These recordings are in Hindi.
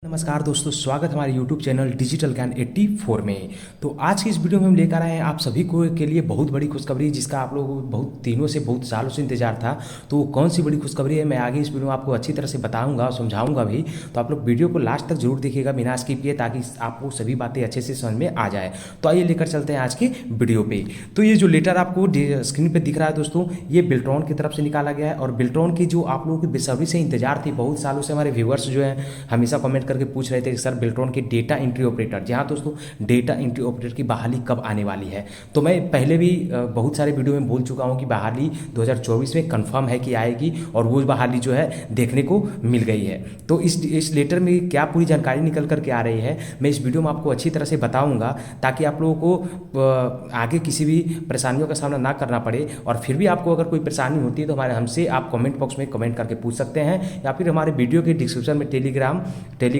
नमस्कार दोस्तों, स्वागत हमारे YouTube चैनल डिजिटल ज्ञान 84 में। तो आज की इस वीडियो में हम लेकर आए हैं आप सभी को के लिए बहुत बड़ी खुशखबरी, जिसका आप लोगों को बहुत दिनों से, बहुत सालों से इंतजार था। तो वो कौन सी बड़ी खुशखबरी है, मैं आगे इस वीडियो में आपको अच्छी तरह से बताऊंगा और समझाऊंगा भी। तो आप लोग वीडियो को लास्ट तक जरूर देखिएगा बिना स्किप किए, ताकि आपको सभी बातें अच्छे से समझ में आ जाए। तो आइए लेकर चलते हैं आज के वीडियो पे। तो ये जो लेटर आपको स्क्रीन पर दिख रहा है दोस्तों, ये बिल्ट्रॉन की तरफ से निकाला गया है। और बिल्ट्रॉन की जो आप लोगों की बेसब्री से इंतजार थी, बहुत सालों से हमारे व्यूअर्स जो है हमेशा कमेंट करके पूछ रहे थे सर बिल्ट्रॉन के डेटा एंट्री ऑपरेटर, जी हाँ दोस्तों, डेटा एंट्री ऑपरेटर की बहाली कब आने वाली है। तो मैं पहले भी बहुत सारे वीडियो में बोल चुका हूँ कि बहाली 2024 में कंफर्म है कि आएगी, और वो बहाली जो है देखने को मिल गई है। तो इस लेटर में क्या पूरी जानकारी निकल करके आ रही है, मैं इस वीडियो में आपको अच्छी तरह से बताऊँगा, ताकि आप लोगों को आगे किसी भी परेशानियों का सामना ना करना पड़े। और फिर भी आपको अगर कोई परेशानी होती है तो हमारे हमसे आप कमेंट बॉक्स में कमेंट करके पूछ सकते हैं, या फिर हमारे वीडियो के डिस्क्रिप्शन में टेलीग्राम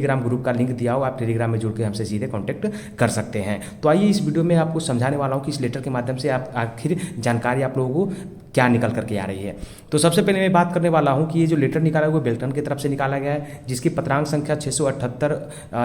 ग्रुप का लिंक दिया हो, आप टेलीग्राम में जुड़ के हमसे सीधे कांटेक्ट कर सकते हैं। तो आइए इस वीडियो में आपको समझाने वाला हूं कि इस लेटर के माध्यम से आप आखिर जानकारी आप लोगों को क्या निकल करके आ रही है। तो सबसे पहले मैं बात करने वाला हूं कि ये जो लेटर निकाला है वो बिल्ट्रॉन की तरफ से निकाला गया है, जिसकी पत्रांक संख्या 678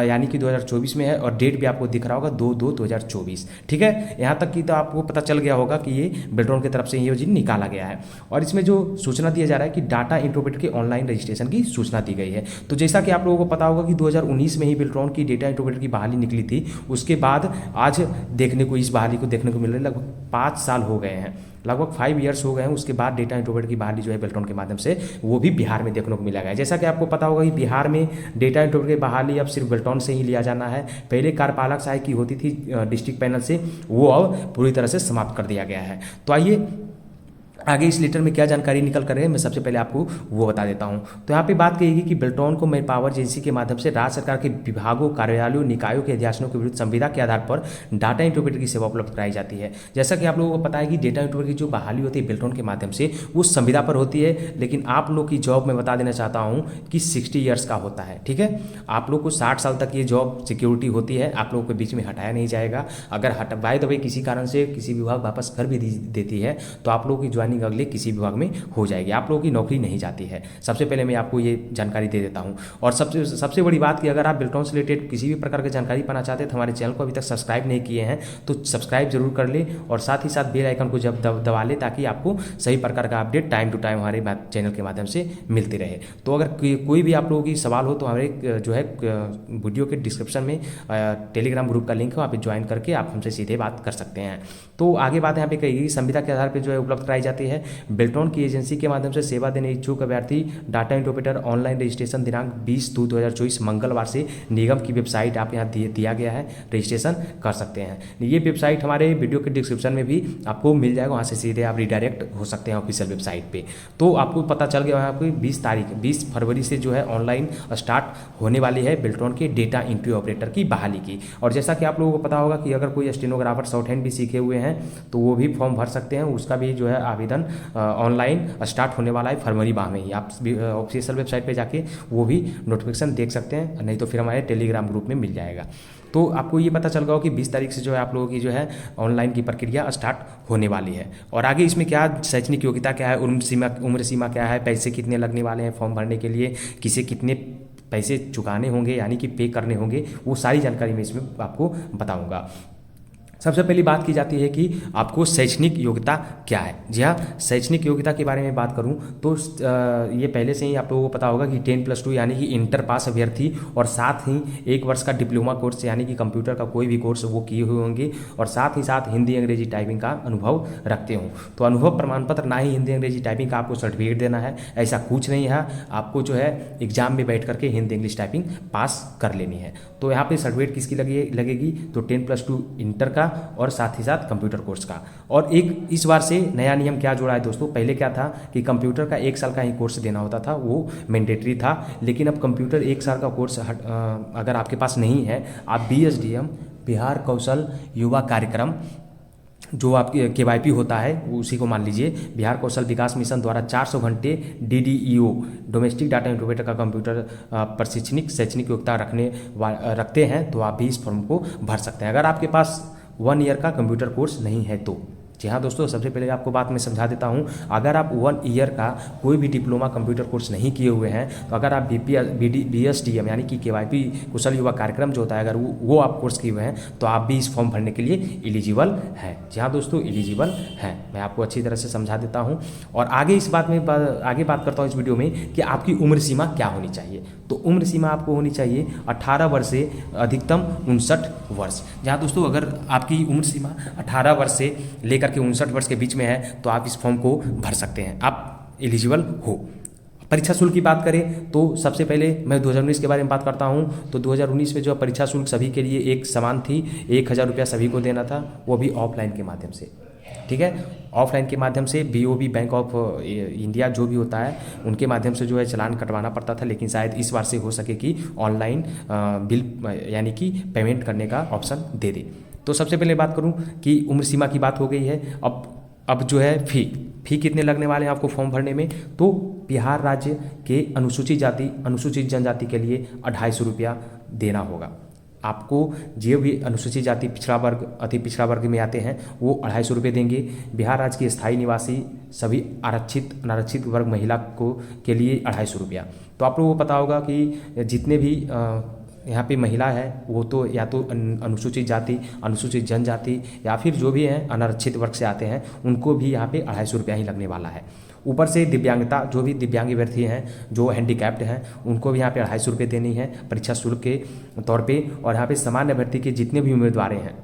यानी कि 2024 में है, और डेट भी आपको दिख रहा होगा 2/2/2024। ठीक है, यहाँ तक कि तो आपको पता चल गया होगा कि ये बिल्ट्रॉन की तरफ से ये निकाला गया है। और इसमें जो सूचना दिया जा रहा है कि डाटा इंटरप्रेटर के ऑनलाइन रजिस्ट्रेशन की सूचना दी गई है। तो जैसा कि आप लोगों को पता होगा कि 2019 में ही बिल्ट्रॉन की डेटा इंटरप्रेटर की बहाली निकली थी। उसके बाद आज इस बहाली को देखने को मिल रही है। लगभग 5 साल हो गए हैं, लगभग 5 ईयर्स हो गए हैं। उसके बाद डेटा इंटरप्रेटर की बहाली जो है बिल्ट्रॉन के माध्यम से वो भी बिहार में देखने को मिला गया है। जैसा कि आपको पता होगा कि बिहार में डेटा इंटरप्रेटर की बहाली अब सिर्फ बिल्ट्रॉन से ही लिया जाना है। पहले कार्यपालक सहायक की होती थी डिस्ट्रिक्ट पैनल से, वो अब पूरी तरह से समाप्त कर दिया गया है। तो आइए आगे इस लेटर में क्या जानकारी निकल कर है, मैं सबसे पहले आपको वो बता देता हूं। तो यहाँ पे बात कही गई कि बिल्ट्रॉन को मैन पावर एजेंसी के माध्यम से राज्य सरकार के विभागों, कार्यालयों, निकायों के अध्यासनों के विरुद्ध संविदा के आधार पर डाटा इंटरप्रेटर की सेवा उपलब्ध कराई जाती है। जैसा कि आप लोगों को पता है कि डेटा इंटरप्रेटर की जो बहाली होती है बिल्ट्रॉन के माध्यम से, वो संविदा पर होती है। लेकिन आप लोग की जॉब मैं बता देना चाहता हूँ कि 60 ईयर्स का होता है। ठीक है, आप लोग को 60 साल तक ये जॉब सिक्योरिटी होती है, आप लोगों के बीच में हटाया नहीं जाएगा। अगर हटवाए दबाई किसी कारण से किसी विभाग वापस कर भी देती है, तो आप लोगों की ज्वाइनिंग अगले किसी विभाग में हो जाएगी, आप लोगों की नौकरी नहीं जाती है। सबसे पहले मैं आपको ये जानकारी दे देता हूं। और सबसे बड़ी बात कि अगर आप बिल्ट्रॉन से रिलेटेड किसी भी प्रकार की जानकारी पाना चाहते हैं तो हमारे चैनल को अभी तक सब्सक्राइब नहीं किए हैं तो सब्सक्राइब जरूर कर ले, और साथ ही साथ बेल आइकन को जब दबा ले, ताकि आपको सही प्रकार का अपडेट टाइम टू टाइम हमारे चैनल के माध्यम से मिलती रहे। तो अगर कोई भी आप लोगों की सवाल हो तो हमारे जो है वीडियो के डिस्क्रिप्शन में टेलीग्राम ग्रुप का लिंक है, वहाँ पे ज्वाइन करके आप हमसे सीधे बात कर सकते हैं। तो आगे बात यहाँ पे कही संविदा के आधार पर जो है उपलब्ध कराई जाती है। बिल्ट्रॉन की एजेंसी के माध्यम से सेवा देने इच्छुक अभ्यर्थी डाटा इंटरप्रेटर ऑनलाइन रजिस्ट्रेशन दिनांक 20/2/2024 मंगलवार से निगम की वेबसाइट आप यहाँ दिया गया है, रजिस्ट्रेशन कर सकते हैं। ये वेबसाइट हमारे वीडियो के डिस्क्रिप्शन में भी आपको मिल जाएगा, वहाँ से सीधे आप रिडायरेक्ट हो सकते हैं ऑफिशियल वेबसाइट पे। तो आपको पता चल गया है कि 20 फरवरी से जो है ऑनलाइन स्टार्ट होने वाली है बिल्ट्रॉन के डेटा एंट्री ऑपरेटर की बहाली की। और जैसा कि आप लोगों को पता होगा कि अगर कोई स्टेनोग्राफर शॉर्ट हैंड भी सीखे हुए हैं तो वो भी फॉर्म भर सकते हैं, उसका भी जो है आवेदन ऑनलाइन स्टार्ट होने वाला है फरवरी माह में ही। आप ऑफिशियल वेबसाइट पे जाके वो भी नोटिफिकेशन देख सकते हैं, नहीं तो फिर हमारे टेलीग्राम ग्रुप में मिल जाएगा। तो आपको ये पता चल गया हो कि 20 तारीख से जो है आप लोगों की जो है ऑनलाइन की प्रक्रिया स्टार्ट होने वाली है। और आगे इसमें क्या शैक्षणिक योग्यता क्या है, उम्र सीमा क्या है, पैसे कितने लगने वाले हैं फॉर्म भरने के लिए, किसे कितने पैसे चुकाने होंगे यानी कि पे करने होंगे, वो सारी जानकारी मैं इसमें आपको बताऊँगा। सबसे पहली बात की जाती है कि आपको शैक्षणिक योग्यता क्या है। जी हाँ, शैक्षणिक योग्यता के बारे में बात करूं तो ये पहले से ही आप लोगों को पता होगा कि 10+2 यानी कि इंटर पास अभ्यर्थी, और साथ ही 1 वर्ष का डिप्लोमा कोर्स यानी कि कंप्यूटर का कोई भी कोर्स वो किए हुए होंगे, और साथ ही साथ हिंदी अंग्रेजी टाइपिंग का अनुभव रखते हों। तो अनुभव प्रमाण पत्र, ना ही हिंदी अंग्रेजी टाइपिंग का आपको सर्टिफिकेट देना है, ऐसा कुछ नहीं है। आपको जो है एग्जाम में बैठ करके हिंदी इंग्लिश टाइपिंग पास कर लेनी है। तो यहाँ पे सर्टिफिकेट किसकी लगेगी, तो 10+2 इंटर का और साथ ही साथ कंप्यूटर कोर्स का। और एक इस बार से नया नियम क्या जोड़ा है दोस्तों, पहले क्या था कि कंप्यूटर का 1 साल का ही कोर्स देना होता था, वो मैंडेटरी था। लेकिन अब कंप्यूटर 1 साल का कोर्स अगर आपके पास नहीं है, आप BSDM बिहार कौशल युवा कार्यक्रम जो आपकी KYP होता है उसी को मान लीजिए, बिहार कौशल विकास मिशन द्वारा 400 घंटे DDEO डोमेस्टिक डाटा इंटरप्रेटर का कंप्यूटर प्रशिक्षणिक शैक्षणिक योग्यता रखते हैं, तो आप भी इस फॉर्म को भर सकते हैं अगर आपके पास 1 ईयर का कंप्यूटर कोर्स नहीं है तो। जी हाँ दोस्तों, सबसे पहले आपको बात मैं समझा देता हूँ। अगर आप 1 ईयर का कोई भी डिप्लोमा कंप्यूटर कोर्स नहीं किए हुए हैं, तो अगर आप BSDM यानी कि KYP कुशल युवा कार्यक्रम जो होता है, अगर वो आप कोर्स किए हुए हैं तो आप भी इस फॉर्म भरने के लिए एलिजिबल हैं। जी हाँ दोस्तों, एलिजिबल हैं। मैं आपको अच्छी तरह से समझा देता हूँ और आगे इस बात में आगे बात करता हूँ इस वीडियो में कि आपकी उम्र सीमा क्या होनी चाहिए। तो उम्र सीमा आपको होनी चाहिए 18 वर्ष से अधिकतम 59 वर्ष। जहाँ दोस्तों अगर आपकी उम्र सीमा 18 वर्ष से लेकर के 59 वर्ष के बीच में है तो आप इस फॉर्म को भर सकते हैं, आप एलिजिबल हो। परीक्षा शुल्क की बात करें तो सबसे पहले मैं 2019 के बारे में बात करता हूं। तो 2019 में जो परीक्षा शुल्क सभी के लिए एक समान थी, 1000 रुपया सभी को देना था, वो भी ऑफलाइन के माध्यम से। ठीक है, ऑफलाइन के माध्यम से BOB बैंक ऑफ इंडिया जो भी होता है उनके माध्यम से जो है चालान कटवाना पड़ता था, लेकिन शायद इस बार से हो सके कि ऑनलाइन बिल यानी कि पेमेंट करने का ऑप्शन दे दे। तो सबसे पहले बात करूं कि उम्र सीमा की बात हो गई है। अब जो है फ़ी कितने लगने वाले हैं आपको फॉर्म भरने में। तो बिहार राज्य के अनुसूचित जाति अनुसूचित जनजाति के लिए 250 रुपया देना होगा आपको। जो भी अनुसूचित जाति पिछड़ा वर्ग अति पिछड़ा वर्ग में आते हैं वो 250 रुपये देंगे। बिहार राज्य के स्थायी निवासी सभी आरक्षित अनारक्षित वर्ग महिला को के लिए 250 रुपया। तो आप लोगों को पता होगा कि जितने भी यहाँ पे महिला है वो तो या तो अनुसूचित जाति अनुसूचित जनजाति या फिर जो भी हैं अनारक्षित वर्ग से आते हैं, उनको भी यहाँ पे 250 रुपया ही लगने वाला है। ऊपर से दिव्यांगता जो भी दिव्यांग अभ्यर्थी हैं जो हैंडीकैप्ड हैं उनको भी यहाँ पे 250 रुपये देनी है परीक्षा शुल्क के तौर पे। और यहाँ पे सामान्य अभ्यर्थी के जितने भी उम्मीदवार हैं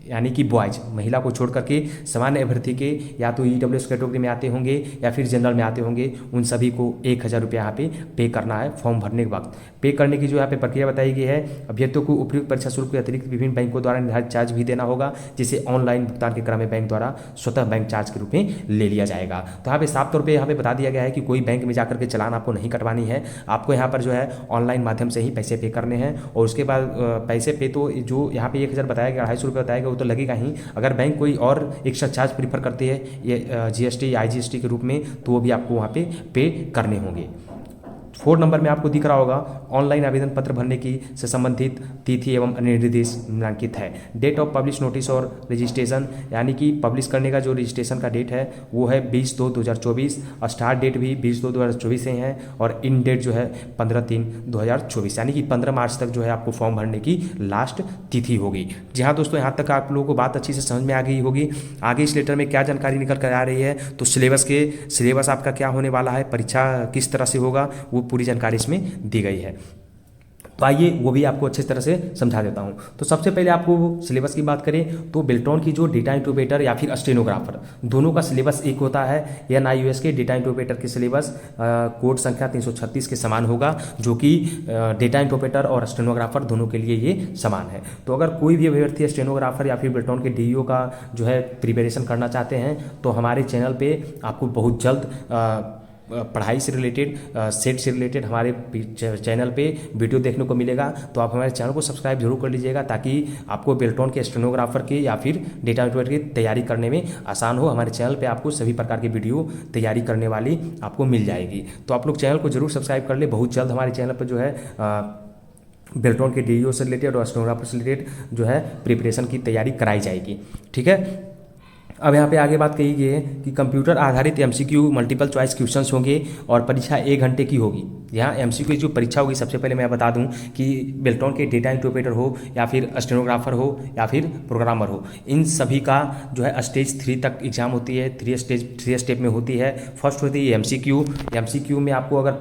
यानी कि बॉयज महिला को छोड़ करके सामान्य अभ्यर्थी के या तो EWS कैटेगरी में आते होंगे या फिर जनरल में आते होंगे, उन सभी को 1000 रुपया यहाँ पे करना है फॉर्म भरने के वक्त। पे करने की जो यहाँ पे प्रक्रिया बताई गई है, अभ्यर्थियों को उपयुक्त परीक्षा शुल्क के अतिरिक्त विभिन्न बैंकों द्वारा निर्धारित चार्ज भी देना होगा, जिसे ऑनलाइन भुगतान के क्रम में बैंक द्वारा स्वतः बैंक चार्ज के रूप में ले लिया जाएगा। तो यहाँ पे साफ तौर पर यहाँ पे बता दिया गया है कि कोई बैंक में जाकर के चालान आपको नहीं कटवानी है, आपको यहाँ पर जो है ऑनलाइन माध्यम से ही पैसे पे करने हैं। और उसके बाद पैसे पे तो जो यहाँ पे 1000 बताया गया 250 रुपये बताया गया वो तो लगेगा ही। अगर बैंक कोई और एक्स्ट्रा चार्ज प्रीफर करती है ये GST या IGST के रूप में, तो वो भी आपको वहाँ पे करने होंगे। 4 नंबर में आपको दिख रहा होगा ऑनलाइन आवेदन पत्र भरने की से संबंधित तिथि एवं अन्य निर्देश निम्नलिखित है। डेट ऑफ पब्लिश नोटिस और रजिस्ट्रेशन यानी कि पब्लिश करने का जो रजिस्ट्रेशन का डेट है वो है 20/2/2024। स्टार्ट डेट भी 20/2/2024 से है और इन डेट जो है 15/3/2024 यानी कि 15 मार्च तक जो है आपको फॉर्म भरने की लास्ट तिथि होगी। जी हाँ दोस्तों, यहाँ तक आप लोगों को बात अच्छी से समझ में आ गई होगी। आगे इस लेटर में क्या जानकारी निकल कर आ रही है, तो सिलेबस आपका क्या होने वाला है, परीक्षा किस तरह से होगा, वो पूरी जानकारी इसमें दी गई है। तो आइए वो भी आपको अच्छी तरह से समझा देता हूं। तो सबसे पहले आपको सिलेबस की बात करें तो बेल्ट्रॉन की जो डेटा इंटरप्रेटर या फिर स्टेनोग्राफर दोनों का सिलेबस एक होता है। NIOS के डेटा इंटरप्रेटर की सिलेबस कोड संख्या 336 के समान होगा, जो कि डेटा इंटरप्रेटर और स्टेनोग्राफर दोनों के लिए ये समान है। तो अगर कोई भी अभ्यर्थी स्टेनोग्राफर या फिर बेल्ट्रॉन के DEO का जो है प्रिपरेशन करना चाहते हैं तो हमारे चैनल पर आपको बहुत जल्द पढ़ाई से रिलेटेड सेट से रिलेटेड हमारे चैनल पे वीडियो देखने को मिलेगा। तो आप हमारे चैनल को सब्सक्राइब जरूर कर लीजिएगा ताकि आपको बेल्ट्रॉन के स्टेनोग्राफर के या फिर डेटा इंटरप्रेटर की तैयारी करने में आसान हो। हमारे चैनल पे आपको सभी प्रकार की वीडियो तैयारी करने वाली आपको मिल जाएगी। तो आप लोग चैनल को जरूर सब्सक्राइब कर ले। बहुत जल्द हमारे चैनल पर जो है बेल्ट्रॉन के DEO से रिलेटेड और स्टेनोग्राफर से रिलेटेड जो है प्रिपरेशन की तैयारी कराई जाएगी। ठीक है, अब यहाँ पे आगे बात कही गई है कि कंप्यूटर आधारित MCQ मल्टीपल चॉइस क्वेश्चंस होंगे और परीक्षा 1 घंटे की होगी। यहाँ MCQ जो परीक्षा होगी, सबसे पहले मैं बता दूं कि बेल्ट्रॉन के डेटा इंटरप्रेटर हो या फिर स्टेनोग्राफर हो या फिर प्रोग्रामर हो, इन सभी का जो है स्टेज 3 तक एग्जाम होती है। 3 स्टेप में होती है। फर्स्ट होती है MCQ में आपको अगर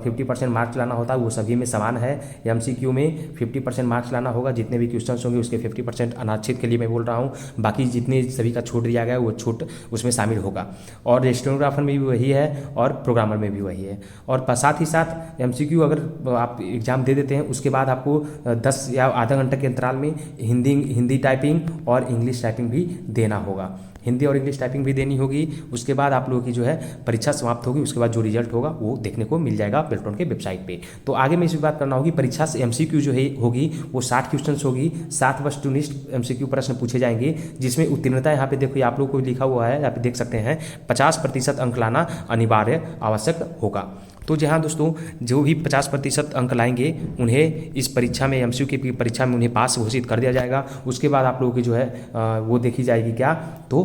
50% मार्क्स लाना होता है, वो सभी में समान है। MCQ में 50% मार्क्स लाना होगा। जितने भी क्वेश्चन होंगे उसके 50% अनारक्षित के लिए मैं बोल रहा हूँ, बाकी जितने सभी का छूट दिया गया वो छूट उसमें शामिल होगा। और स्टेनोग्राफर में भी वही है और प्रोग्रामर में भी वही है। और साथ ही साथ MCQ अगर आप एग्जाम दे देते हैं उसके बाद आपको 10 या आधा घंटे के अंतराल में हिंदी टाइपिंग और इंग्लिश टाइपिंग भी देना होगा। हिंदी और इंग्लिश टाइपिंग भी देनी होगी। उसके बाद आप लोगों की जो है परीक्षा समाप्त होगी। उसके बाद जो रिजल्ट होगा वो देखने को मिल जाएगा बेल्ट्रॉन के वेबसाइट पे। तो आगे में इस बात करना होगी, परीक्षा से MCQ जो है होगी वो 60 क्वेश्चन होगी। 7 वस्तुनिष्ठ MCQ प्रश्न पूछे जाएंगे, जिसमें उत्तीर्णता यहाँ पे देखो आप लोग को लिखा हुआ है, यहाँ पे देख सकते हैं 50% अंक लाना अनिवार्य आवश्यक होगा। तो जहाँ दोस्तों जो भी 50% अंक लाएंगे उन्हें इस परीक्षा में एमसीक्यू की परीक्षा में उन्हें पास घोषित कर दिया जाएगा। उसके बाद आप लोगों की जो है वो देखी जाएगी क्या, तो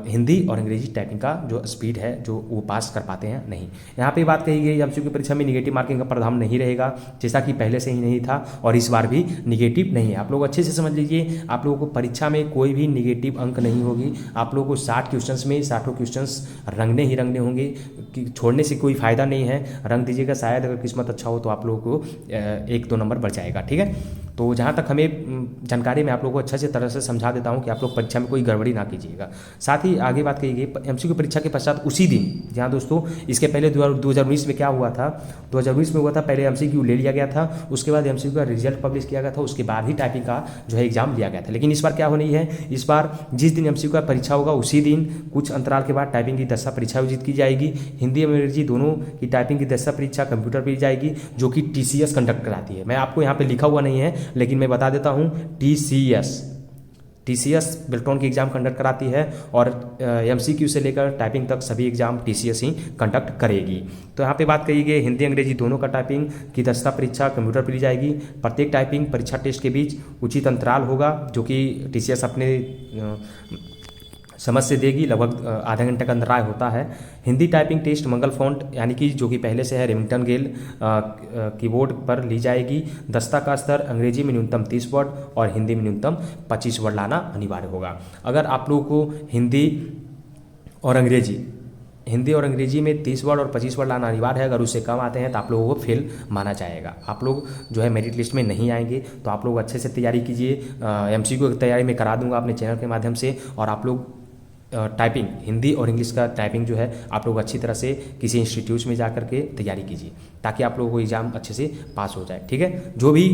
हिंदी और अंग्रेजी टाइपिंग का जो स्पीड है जो वो पास कर पाते हैं नहीं। यहाँ पे बात कही गई एमसीक्यू की परीक्षा में निगेटिव मार्किंग का प्रावधान नहीं रहेगा, जैसा कि पहले से ही नहीं था और इस बार भी निगेटिव नहीं है। आप लोग अच्छे से समझ लीजिए, आप लोगों को परीक्षा में कोई भी निगेटिव अंक नहीं होगी। आप लोगों को 60 क्वेश्चंस में 60 क्वेश्चंस रंगने ही रंगने होंगे, कि छोड़ने से कोई फायदा नहीं है, रंग दीजिएगा, शायद अगर किस्मत अच्छा हो तो आप लोगों को 1-2 नंबर बढ़ जाएगा। ठीक है, तो जहाँ तक हमें जानकारी में आप लोगों को अच्छे से तरह से समझा देता हूँ कि आप लोग परीक्षा में कोई गड़बड़ी ना कीजिएगा। साथ ही आगे बात कही गई एमसीक्यू परीक्षा के पश्चात उसी दिन, जहाँ दोस्तों इसके पहले 2019 में क्या हुआ था, 2019 में हुआ था पहले एमसीक्यू ले लिया गया था, उसके बाद एमसीक्यू का रिजल्ट पब्लिश किया गया था, उसके बाद ही टाइपिंग का जो है एग्जाम लिया गया था। लेकिन इस बार क्या होनी है, इस बार जिस दिन एमसीक्यू का परीक्षा होगा उसी दिन कुछ अंतराल के बाद टाइपिंग की दस्ता परीक्षा आयोजित की जाएगी। हिंदी और अंग्रेजी दोनों की टाइपिंग की दस्ता परीक्षा कंप्यूटर पर जाएगी, जो कि टीसीएस कंडक्ट कराती है। मैं आपको यहाँ पे लिखा हुआ नहीं है लेकिन मैं बता देता हूँ, टीसीएस बिल्टॉन की एग्जाम कंडक्ट कराती है और एमसीक्यू से लेकर टाइपिंग तक सभी एग्जाम टीसीएस ही कंडक्ट करेगी। तो यहाँ पे बात कही गई हिंदी अंग्रेजी दोनों का टाइपिंग की दस्ता परीक्षा कंप्यूटर पर ली जाएगी। प्रत्येक टाइपिंग परीक्षा टेस्ट के बीच उचित अंतराल होगा, जो कि टीसीएस अपने समझ से देगी, लगभग आधे घंटे का अंतराल होता है। हिंदी टाइपिंग टेस्ट मंगल फॉन्ट यानी कि जो कि पहले से है रेमिंगटन गेल कीबोर्ड पर ली जाएगी। दस्ता का स्तर अंग्रेजी में न्यूनतम 30 वर्ड और हिंदी में न्यूनतम 25 वर्ड लाना अनिवार्य होगा। अगर आप लोगों को हिंदी और अंग्रेजी में 30 वर्ड और 25 वर्ड लाना अनिवार्य है, अगर उससे कम आते हैं तो आप लोगों को फेल माना जाएगा। आप लोग जो है मेरिट लिस्ट में नहीं आएंगे, तो आप लोग अच्छे से तैयारी कीजिए। एमसीक्यू की तैयारी मैं करा दूंगा अपने चैनल के माध्यम से, और आप लोग टाइपिंग हिंदी और इंग्लिश का टाइपिंग जो है आप लोग अच्छी तरह से किसी इंस्टीट्यूट में जा कर के तैयारी कीजिए, ताकि आप लोगों को एग्जाम अच्छे से पास हो जाए। ठीक है, जो भी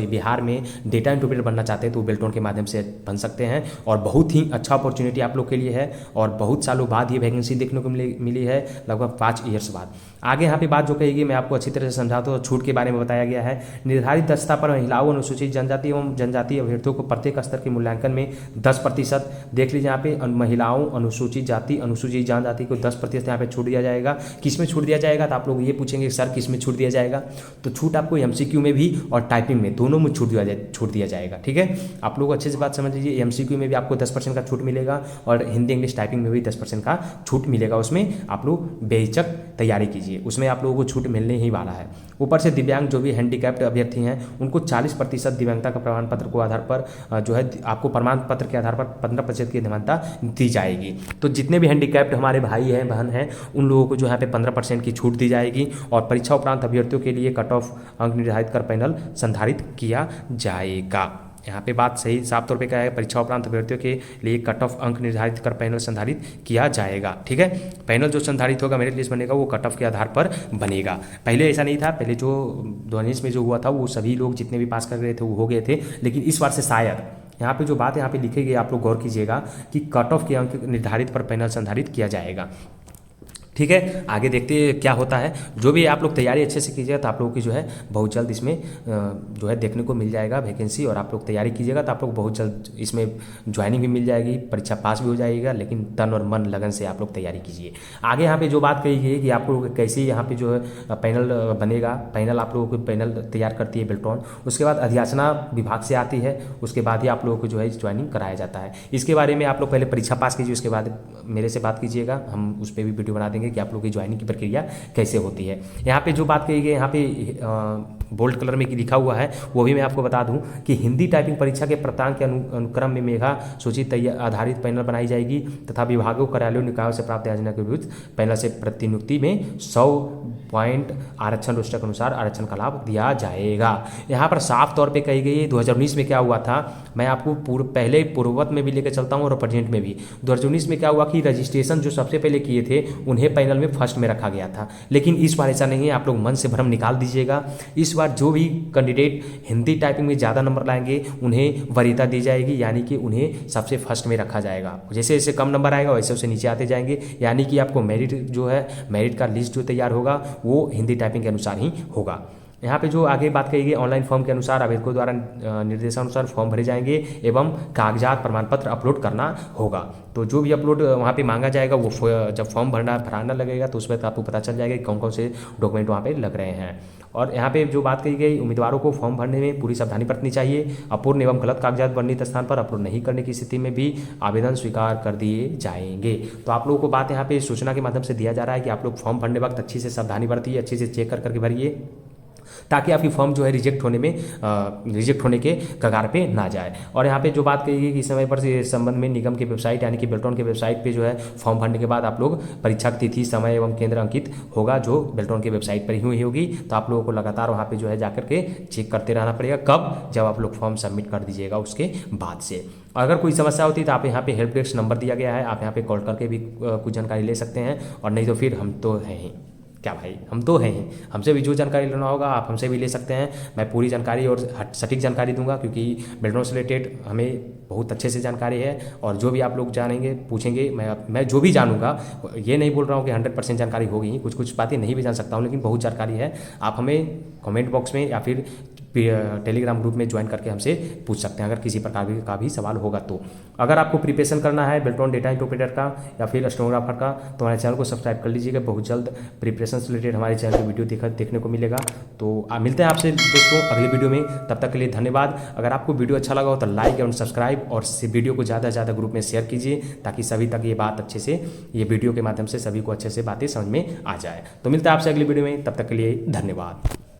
बिहार में डेटा इंटरप्रेटर बनना चाहते हैं तो बेल्टॉन के माध्यम से बन सकते हैं, और बहुत ही अच्छा अपॉर्चुनिटी आप लोग के लिए है, और बहुत सालों बाद ये वैकेंसी देखने को मिली है, लगभग 5 ईयर्स बाद। आगे यहाँ पे बात जो कहेगी मैं आपको अच्छी तरह से समझाता हूँ। छूट के बारे में बताया गया है। निर्धारित दस्ता पर महिलाओं, अनुसूचित जनजाति एवं जनजातीय अभ्यर्थियों को प्रत्येक स्तर के मूल्यांकन में 10%, देख लीजिए यहाँ पे महिलाओं, अनुसूचित जाति, अनुसूचित जनजाति को 10% यहाँ पे छूट दिया जाएगा। किस में छूट दिया जाएगा, तो आप लोग ये पूछेंगे सर किस में छूट दिया जाएगा, तो छूट आपको एमसीक्यू में भी और टाइपिंग में दोनों में छूट दिया जाएगा। ठीक है, आप लोग अच्छे से बात समझ लीजिए। एमसीक्यू में भी आपको 10% का छूट मिलेगा और हिंदी इंग्लिश टाइपिंग में भी 10% का छूट मिलेगा। उसमें आप लोग बेहिचक तैयारी कीजिए, उसमें आप लोगों को छूट मिलने ही वाला है। ऊपर से दिव्यांग जो भी हैंडीकैप्ड अभ्यर्थी हैं उनको 40% दिव्यांगता का प्रमाण पत्र को आधार पर जो है आपको प्रमाण पत्र के आधार पर 15% की दिव्यांगता दी जाएगी। तो जितने भी हैंडीकैप्ड हमारे भाई हैं बहन हैं उन लोगों को जो यहाँ पे 15% की छूट दी जाएगी, और परीक्षा उपरांत अभ्यर्थियों के लिए कट ऑफ अंक निर्धारित कर पैनल संधारित किया जाएगा। यहाँ पे बात सही साफ तौर पे क्या है, परीक्षा उपरांत अभ्यर्थियों के लिए कट ऑफ अंक निर्धारित कर पैनल संधारित किया जाएगा। ठीक है, पैनल जो संधारित होगा, मेरिट लिस्ट बनेगा, वो कट ऑफ के आधार पर बनेगा। पहले ऐसा नहीं था, पहले जो 2019 में जो हुआ था वो सभी लोग जितने भी पास कर गए थे वो हो गए थे, लेकिन इस बार से शायद यहाँ पे जो बात यहाँ पे लिखी गई आप लोग गौर कीजिएगा कि कट ऑफ के अंक निर्धारित पर पैनल संधारित किया जाएगा। ठीक है, आगे देखते हैं क्या होता है। जो भी आप लोग तैयारी अच्छे से कीजिएगा तो आप लोगों की जो है बहुत जल्द इसमें जो है देखने को मिल जाएगा वैकेंसी, और आप लोग तैयारी कीजिएगा तो आप लोग बहुत जल्द इसमें ज्वाइनिंग भी मिल जाएगी, परीक्षा पास भी हो जाएगा। लेकिन तन और मन लगन से आप लोग तैयारी कीजिए। आगे यहाँ पे जो बात कही गई कि आप लोग कैसे यहाँ पे जो है पैनल बनेगा, पैनल आप लोगों को पैनल तैयार करती है बेल्टॉन, उसके बाद अधियाचना विभाग से आती है, उसके बाद ही आप लोगों को जो है ज्वाइनिंग कराया जाता है। इसके बारे में आप लोग पहले परीक्षा पास कीजिए, उसके बाद मेरे से बात कीजिएगा, हम उस पर भी वीडियो बना देंगे कि आप लोग की ज्वाइनिंग की प्रक्रिया कैसे होती है। यहाँ पे जो बात कही गई, यहाँ पे बोल्ड कलर में लिखा हुआ है, वो भी मैं आपको बता दूं कि हिंदी टाइपिंग परीक्षा के प्राप्तांक के अनुक्रम में मेघा सूची आधारित पैनल बनाई जाएगी तथा विभागों, कार्यालयों, निकायों से प्राप्त योजना के विरुद्ध पैनल से प्रतिनियुक्ति में 100 पॉइंट आरक्षण रोस्टर के अनुसार आरक्षण का लाभ दिया जाएगा। यहाँ पर साफ तौर पे कही गई है 2019 में क्या हुआ था, मैं आपको पहले पूर्ववत में भी लेकर चलता हूँ और प्रेजेंट में भी। 2019 में क्या हुआ कि रजिस्ट्रेशन जो सबसे पहले किए थे उन्हें पैनल में फर्स्ट में रखा गया था, लेकिन इस बार ऐसा नहीं है। आप लोग मन से भ्रम निकाल दीजिएगा। इस बार जो भी कैंडिडेट हिंदी टाइपिंग में ज़्यादा नंबर लाएंगे उन्हें वरीयता दी जाएगी, यानी कि उन्हें सबसे फर्स्ट में रखा जाएगा। जैसे जैसे कम नंबर आएगा वैसे वैसे नीचे आते जाएंगे, यानी कि आपको मेरिट जो है, मेरिट का लिस्ट जो तैयार होगा वो हिंदी टाइपिंग के अनुसार ही होगा। यहाँ पे जो आगे बात कही गई ऑनलाइन फॉर्म के अनुसार आवेदकों द्वारा निर्देशानुसार फॉर्म भरे जाएंगे एवं कागजात प्रमाण पत्र अपलोड करना होगा। तो जो भी अपलोड वहाँ पे मांगा जाएगा वो जब फॉर्म भराना लगेगा तो उस वक्त आपको पता चल जाएगा कि कौन कौन से डॉक्यूमेंट वहाँ पे लग रहे हैं। और यहाँ पे जो बात कही गई उम्मीदवारों को फॉर्म भरने में पूरी सावधानी बरतनी चाहिए। अपूर्ण एवं गलत कागजात वर्णित स्थान पर अपलोड नहीं करने की स्थिति में भी आवेदन स्वीकार कर दिए जाएंगे। तो आप लोगों को बात यहाँ पे सूचना के माध्यम से दिया जा रहा है कि आप लोग फॉर्म भरने वक्त अच्छी से सावधानी बरतिए, अच्छे से चेक करके भरिए, ताकि आपकी फॉर्म जो है रिजेक्ट होने के कगार पे ना जाए। और यहाँ पे जो बात कही गई कि समय पर इस संबंध में निगम की वेबसाइट यानी कि बेल्ट्रॉन की वेबसाइट पे जो है फॉर्म भरने के बाद आप लोग परीक्षा की तिथि, समय एवं केंद्र अंकित होगा जो बेल्ट्रॉन की वेबसाइट पर ही होगी। तो आप लोगों को लगातार वहाँ पे जो है जाकर के चेक करते रहना पड़ेगा। कब? जब आप लोग फॉर्म सबमिट कर दीजिएगा उसके बाद से। अगर कोई समस्या होती है तो आप यहाँ पे हेल्प डेस्क नंबर दिया गया है, आप यहाँ पे कॉल करके भी कुछ जानकारी ले सकते हैं। और नहीं तो फिर हम तो हैं ही क्या भाई, हम तो हैं, हमसे भी जो जानकारी लेना होगा आप हमसे भी ले सकते हैं। मैं पूरी जानकारी और सटीक जानकारी दूंगा क्योंकि बेल्ट्रॉन से रिलेटेड हमें बहुत अच्छे से जानकारी है। और जो भी आप लोग जानेंगे पूछेंगे, मैं जो भी जानूंगा, ये नहीं बोल रहा हूँ कि 100% जानकारी होगी, कुछ कुछ बातें नहीं भी जान सकता हूँ, लेकिन बहुत जानकारी है। आप हमें कमेंट बॉक्स में या फिर टेलीग्राम ग्रुप में ज्वाइन करके हमसे पूछ सकते हैं अगर किसी प्रकार का भी सवाल होगा। तो अगर आपको प्रिपरेशन करना है बेल्ट्रॉन डेटा इंटरप्रेटर का या फिर स्टेनोग्राफर का तो हमारे चैनल को सब्सक्राइब कर लीजिएगा। बहुत जल्द प्रिपरेशन से रिलेटेड हमारे चैनल पर वीडियो देखने को मिलेगा। तो मिलते हैं आपसे दोस्तों अगले वीडियो में, तब तक के लिए धन्यवाद। अगर आपको वीडियो अच्छा लगा हो तो लाइक एवं सब्सक्राइब और वीडियो को ज़्यादा से ज़्यादा ग्रुप में शेयर कीजिए ताकि सभी तक ये बात अच्छे से, ये वीडियो के माध्यम से सभी को अच्छे से बातें समझ में आ जाए। तो मिलते हैं आपसे अगली वीडियो में, तब तक के लिए धन्यवाद।